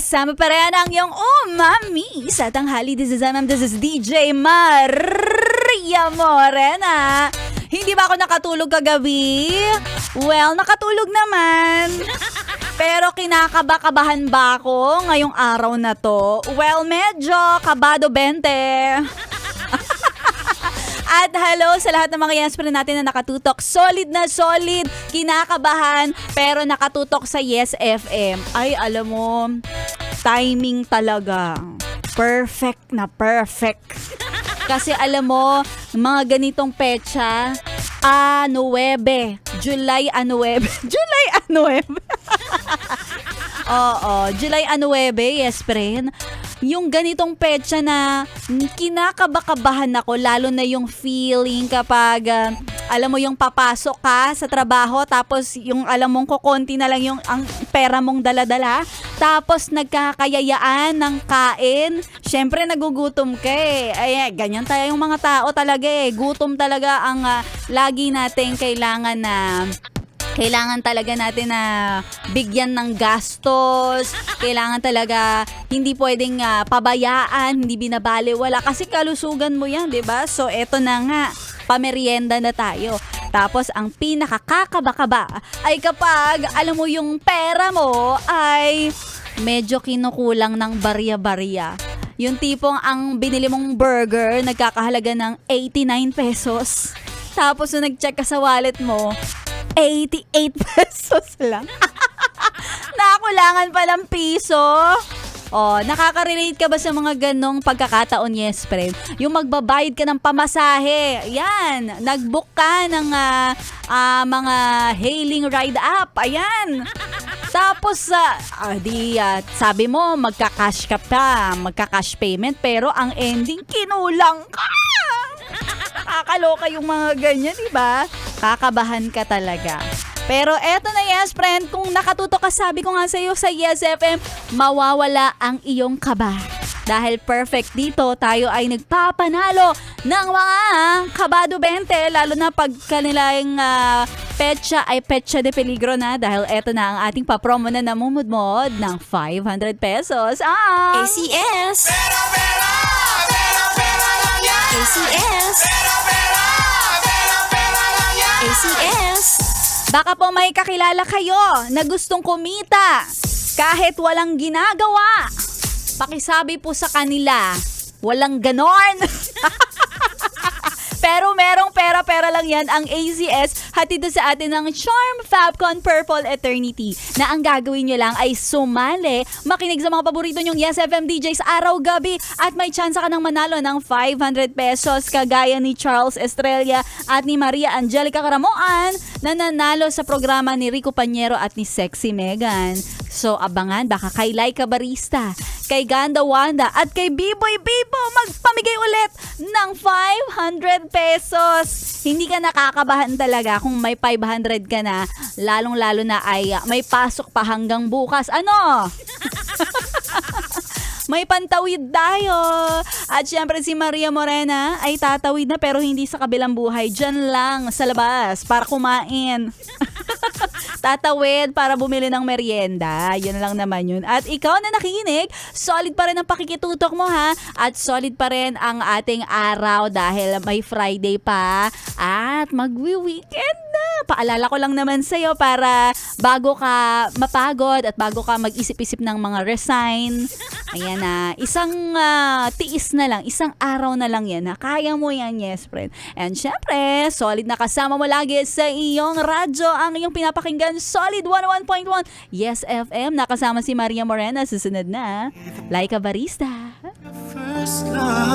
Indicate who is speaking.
Speaker 1: kasama pa rin ang iyong umami sa tanghali. This is DJ Maria Morena. Hindi ba ako nakatulog kagabi? Well, nakatulog naman. Pero kinakaba-kabahan ba ako ngayong araw na to? Well, medyo kabado 20. At hello sa lahat ng mga Yes Friend natin na nakatutok. Solid na solid, kinakabahan, pero nakatutok sa Yes FM. Ay, alam mo, timing talaga. Perfect na perfect. Kasi alam mo, mga ganitong petsa, 9, July 9. July 9. Oo, July 9, yes friend. Yung ganitong petsa na kinakabakabahan ako, lalo na yung feeling kapag alam mo yung papasok ka sa trabaho tapos yung alam mong kukonti na lang yung ang pera mong dala-dala tapos nagkakayayaan ng kain. Syempre nagugutom ka eh. Ay, ganyan tayo yung mga tao talaga eh. Gutom talaga ang lagi nating kailangan talaga natin na bigyan ng gastos. Kailangan talaga hindi pwedeng pabayaan, hindi binabaliwala kasi kalusugan mo 'yan, 'di ba? So eto na nga, pamerienda na tayo. Tapos ang pinakakakaba ay kapag alam mo yung pera mo ay medyo kinukulang ng barya-barya. Yung tipong ang binili mong burger nagkakahalaga ng 89 pesos. Tapos nung nag-check ka sa wallet mo, 88 pesos lang. Nakulangan pa ng piso. Oh, nakaka-relate ka ba sa mga ganong pagkakataon, yes, friend? Yung magbabayad ka ng pamasahe. Yan, nag-book ka ng mga hailing ride app. Ayan. Tapos, sabi mo, magka-cash ka pa, magka-cash payment, pero ang ending, kinulang ka. Nakakaloka yung mga ganyan, diba? Kakabahan ka talaga. Pero eto na yes, friend, kung nakatutok ka, sabi ko nga sa iyo sa Yes FM, mawawala ang iyong kaba. Dahil perfect dito, tayo ay nagpapanalo ng mga kabado 20, lalo na pag kanilang petsa ay petsa de peligro na dahil eto na ang ating papromo na namumudmod ng 500 pesos.
Speaker 2: ACS! ACS! ACS!
Speaker 1: Baka po may kakilala kayo na gustong kumita kahit walang ginagawa. Pakisabi po sa kanila, walang ganon. Pero merong pera-pera lang yan ang ACS, hatid sa atin ng Charm Fabcon Purple Eternity na ang gagawin nyo lang ay sumali, makinig sa mga paborito nyong Yes FM DJs araw-gabi at may chance ka ng manalo ng 500 pesos kagaya ni Charles Estrella at ni Maria Angelica Caramoan na nanalo sa programa ni Rico Pañero at ni Sexy Megan. So abangan, baka kay Laika Barista, kay Ganda Wanda at kay Biboy Bibo magpamigay ulit ng 500 pesos. Hindi ka nakakabahan talaga kung may 500 ka na, lalong-lalo na ay may pasok pa hanggang bukas. Ano? May pantawid tayo. At syempre si Maria Morena ay tatawid na pero hindi sa kabilang buhay. Diyan lang sa labas para kumain. Tatawid para bumili ng merienda. Yun lang naman yun. At ikaw na nakikinig, solid pa rin ang pakikitutok mo ha. At solid pa rin ang ating araw dahil may Friday pa. At magwi-weekend na. Paalala ko lang naman sa'yo para bago ka mapagod at bago ka mag-isip-isip ng mga resign. Ayan na. Isang tiis na lang. Isang araw na lang yan. Kaya mo yan, yes friend. And syempre, solid na kasama mo lagi sa iyong radyo. Ang iyong pinapakinggan, Solid 101.1 Yes FM. Nakasama si Maria Morena. Susunod na, Laika Barista.
Speaker 3: First love.